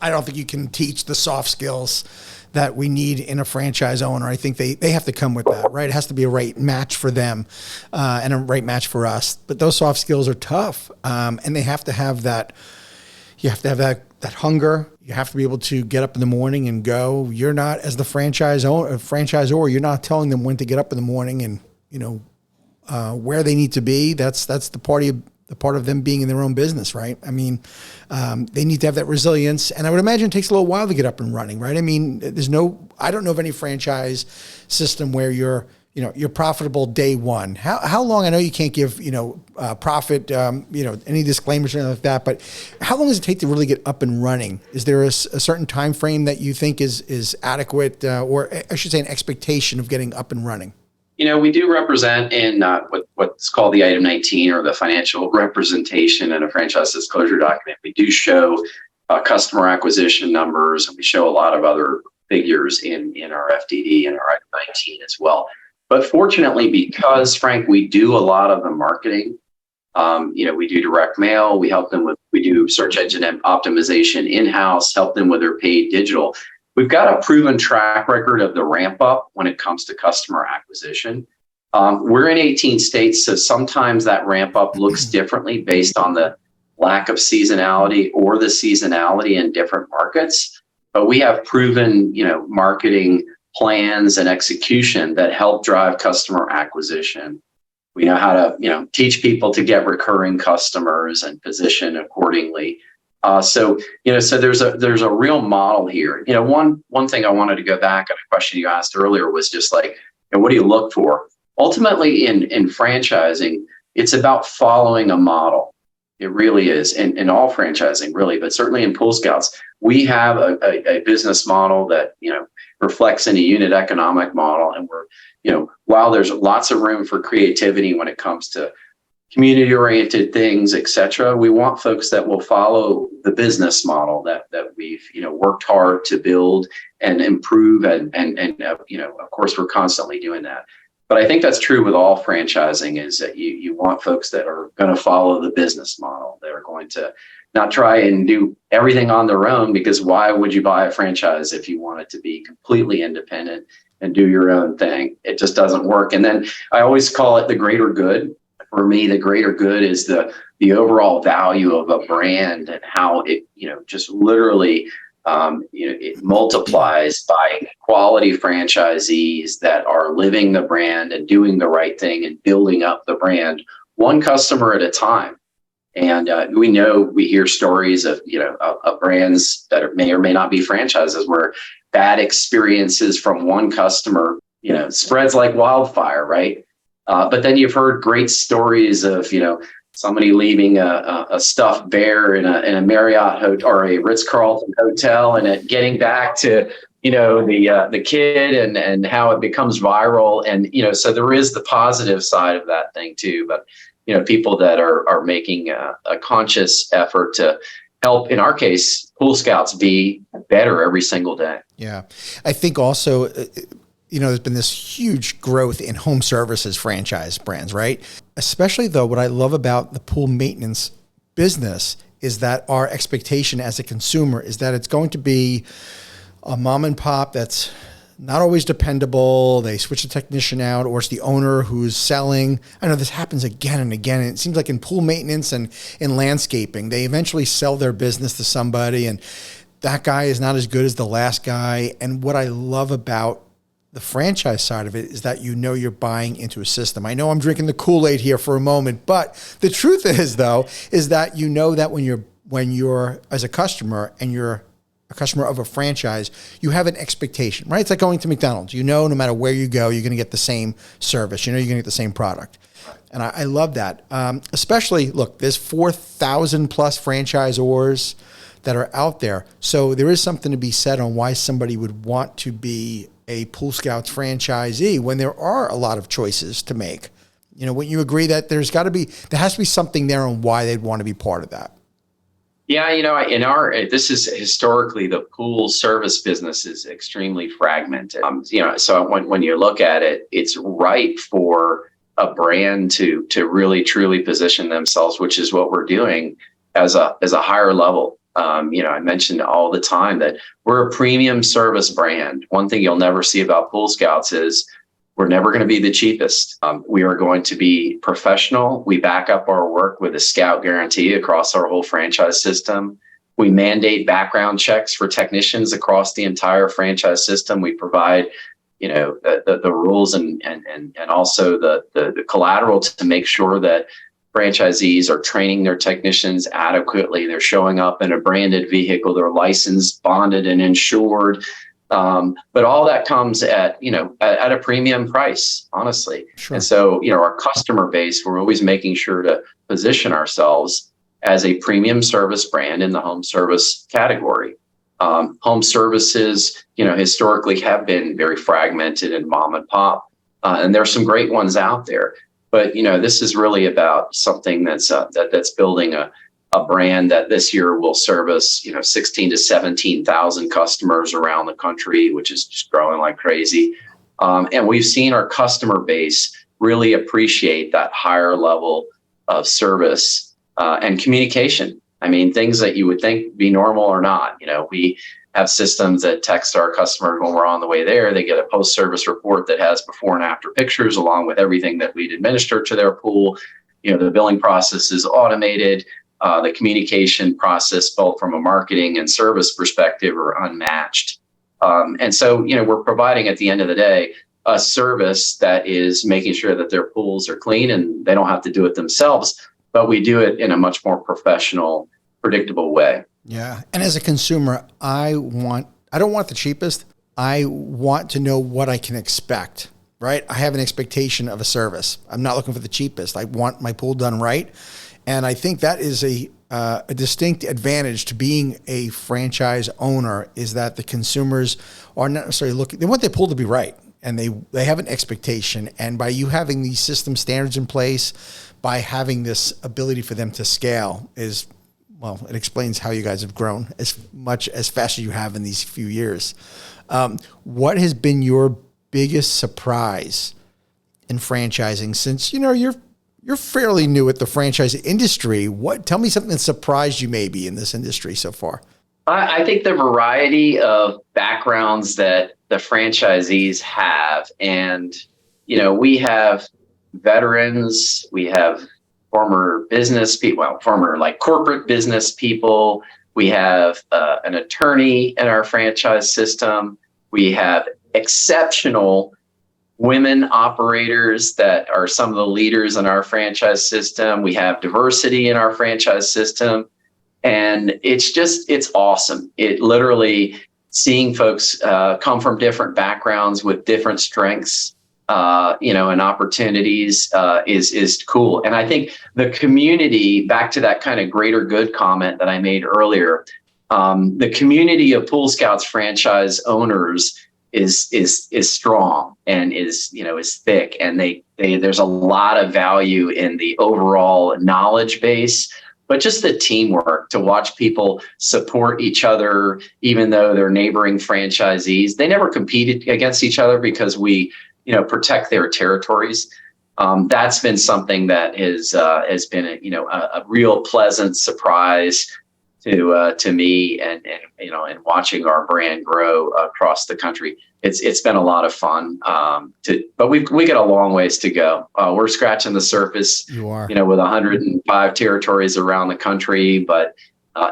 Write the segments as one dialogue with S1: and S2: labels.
S1: I don't think you can teach the soft skills that we need in a franchise owner. I think they have to come with that, right? It has to be a right match for them and a right match for us. But those soft skills are tough, and they have to have that. You have to have that hunger. You have to be able to get up in the morning and go. You're not, as the franchisor, you're not telling them when to get up in the morning and where they need to be. That's the part of them being in their own business, right? I mean, they need to have that resilience, and I would imagine it takes a little while to get up and running, right? I mean, I don't know of any franchise system where you're profitable day one. How long? I know you can't give profit, any disclaimers or anything like that, but how long does it take to really get up and running? Is there a certain time frame that you think is adequate, or I should say, an expectation of getting up and running?
S2: We do represent in what's called the Item 19, or the financial representation in a franchise disclosure document. We do show customer acquisition numbers, and we show a lot of other figures in our FDD and our Item 19 as well. But fortunately, because, Frank, we do a lot of the marketing, we do direct mail, we do search engine optimization in-house, help them with their paid digital. We've got a proven track record of the ramp up when it comes to customer acquisition. We're in 18 states, so sometimes that ramp up looks differently based on the lack of seasonality or the seasonality in different markets. But we have proven, marketing plans and execution that help drive customer acquisition. We know how to, teach people to get recurring customers and position accordingly. So there's a real model here. One thing I wanted to go back on a question you asked earlier was just like, what do you look for? Ultimately, in franchising, it's about following a model. It really is, in all franchising, really, but certainly in Pool Scouts, we have a business model that reflects in a unit economic model, and while there's lots of room for creativity when it comes to community-oriented things, et cetera, we want folks that will follow the business model that we've worked hard to build and improve, and of course we're constantly doing that. But I think that's true with all franchising, is that you want folks that are going to follow the business model. They're going to not try and do everything on their own, because why would you buy a franchise if you want it to be completely independent and do your own thing? It just doesn't work. And then I always call it the greater good. For me, the greater good is the overall value of a brand, and how it, just literally, it multiplies by quality franchisees that are living the brand and doing the right thing and building up the brand one customer at a time. And we hear stories of brands that may or may not be franchises, where bad experiences from one customer, spreads like wildfire, right? But then you've heard great stories of, somebody leaving a stuffed bear in a Marriott hotel or a Ritz-Carlton hotel, and it getting back to, the kid, and how it becomes viral. And, so there is the positive side of that thing too. But, people that are making a conscious effort to help, in our case, Pool Scouts, be better every single day.
S1: Yeah. I think also, there's been this huge growth in home services franchise brands, right? Especially though, what I love about the pool maintenance business is that our expectation as a consumer is that it's going to be a mom and pop that's not always dependable. They switch the technician out, or it's the owner who's selling. I know this happens again and again. And it seems like in pool maintenance and in landscaping, they eventually sell their business to somebody, and that guy is not as good as the last guy. And what I love about the franchise side of it is that you're buying into a system. I know I'm drinking the Kool-Aid here for a moment, but the truth is that that when you're as a customer, and you're a customer of a franchise, you have an expectation, right? It's like going to McDonald's. No matter where you go, you're going to get the same service. You're going to get the same product. And I love that. Especially, look, there's 4,000 plus franchisors that are out there. So there is something to be said on why somebody would want to be a Pool Scouts franchisee when there are a lot of choices to make. Wouldn't you agree that there has to be something there on why they'd want to be part of that?
S2: Yeah, this is historically, the pool service business is extremely fragmented. So when you look at it, it's ripe for a brand to really truly position themselves, which is what we're doing as a higher level I mentioned all the time that we're a premium service brand. One thing you'll never see about Pool Scouts is we're never going to be the cheapest. We are going to be professional. We back up our work with a Scout guarantee across our whole franchise system. We mandate background checks for technicians across the entire franchise system. We provide, the rules and also the collateral to make sure that franchisees are training their technicians adequately. They're showing up in a branded vehicle. They're licensed, bonded, and insured. But all that comes at a premium price, honestly. Sure. And so, our customer base, we're always making sure to position ourselves as a premium service brand in the home service category. Home services, historically have been very fragmented and mom and pop, and there's some great ones out there. But this is really about something that's building a brand that this year will service 16 to 17,000 customers around the country, which is just growing like crazy. And we've seen our customer base really appreciate that higher level of service and communication. I mean, things that you would think be normal or not. We have systems that text our customers when we're on the way there. They get a post-service report that has before and after pictures along with everything that we'd administer to their pool. The billing process is automated. The communication process, both from a marketing and service perspective, are unmatched. And so, we're providing at the end of the day a service that is making sure that their pools are clean and they don't have to do it themselves, but we do it in a much more professional, predictable way.
S1: Yeah. And as a consumer, I don't want the cheapest. I want to know what I can expect, right? I have an expectation of a service. I'm not looking for the cheapest. I want my pool done right. And I think that is a distinct advantage to being a franchise owner, is that the consumers are not necessarily looking, they want their pool to be right. And they have an expectation. And by you having these system standards in place, by having this ability for them to scale it explains how you guys have grown as fast as you have in these few years. What has been your biggest surprise in franchising since, you're fairly new at the franchise industry? Tell me something that surprised you maybe in this industry so far.
S2: I think the variety of backgrounds that the franchisees have, and, we have veterans, we have former business people, former corporate business people. We have an attorney in our franchise system. We have exceptional women operators that are some of the leaders in our franchise system. We have diversity in our franchise system. And it's awesome. It literally, seeing folks come from different backgrounds with different strengths, and opportunities is cool. And I think the community, back to that kind of greater good comment that I made earlier, the community of Pool Scouts franchise owners is strong and is thick, and there's a lot of value in the overall knowledge base, but just the teamwork to watch people support each other, even though they're neighboring franchisees. They never competed against each other because we protect their territories. That's been something that has been a real pleasant surprise to me, and watching our brand grow across the country. It's been a lot of fun. But we got a long ways to go. We're scratching the surface.
S1: You are.
S2: With 105 territories around the country, but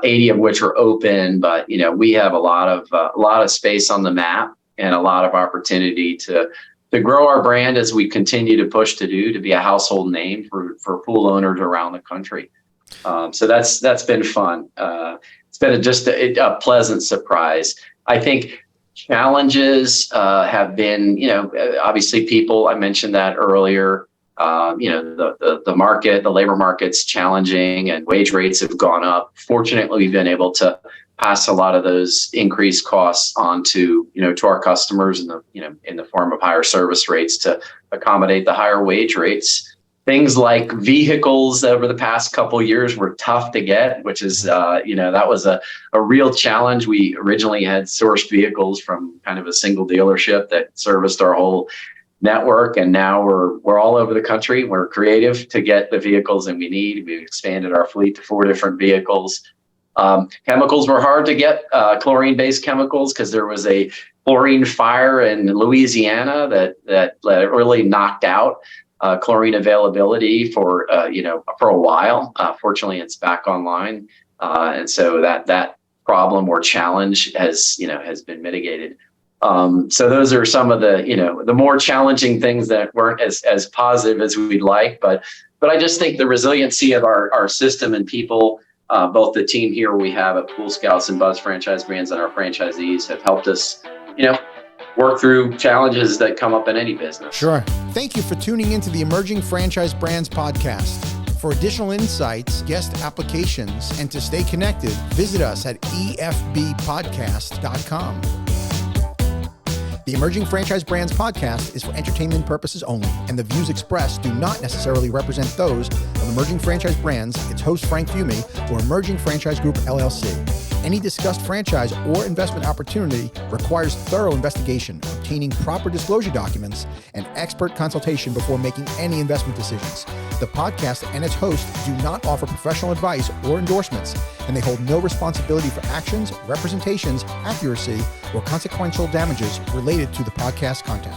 S2: 80 of which are open. But we have a lot of space on the map and a lot of opportunity to grow our brand as we continue to push to be a household name for pool owners around the country. So that's been fun. It's been just a pleasant surprise. I think challenges have been, obviously people, I mentioned that earlier, the market, the labor market's challenging and wage rates have gone up. Fortunately, we've been able to pass a lot of those increased costs on to our customers in the form of higher service rates to accommodate the higher wage rates. Things like vehicles over the past couple of years were tough to get, which is, that was a real challenge. We originally had sourced vehicles from kind of a single dealership that serviced our whole network, and now we're all over the country. We're creative to get the vehicles that we need. We've expanded our fleet to 4 different vehicles. Chemicals were hard to get, chlorine-based chemicals, because there was a chlorine fire in Louisiana that really knocked out chlorine availability for a while. Fortunately, it's back online, and so that problem or challenge has been mitigated. So those are some of the more challenging things that weren't as positive as we'd like, but I just think the resiliency of our system and people, both the team here we have at Pool Scouts and Buzz Franchise Brands and our franchisees, have helped us, work through challenges that come up in any business.
S1: Sure. Thank you for tuning into the Emerging Franchise Brands podcast. For additional insights, guest applications, and to stay connected, visit us at efbpodcast.com. The Emerging Franchise Brands podcast is for entertainment purposes only, and the views expressed do not necessarily represent those of Emerging Franchise Brands, its host Frank Fumey, or Emerging Franchise Group LLC. Any discussed franchise or investment opportunity requires thorough investigation, obtaining proper disclosure documents, and expert consultation before making any investment decisions. The podcast and its host do not offer professional advice or endorsements, and they hold no responsibility for actions, representations, accuracy, or consequential damages related to the podcast content.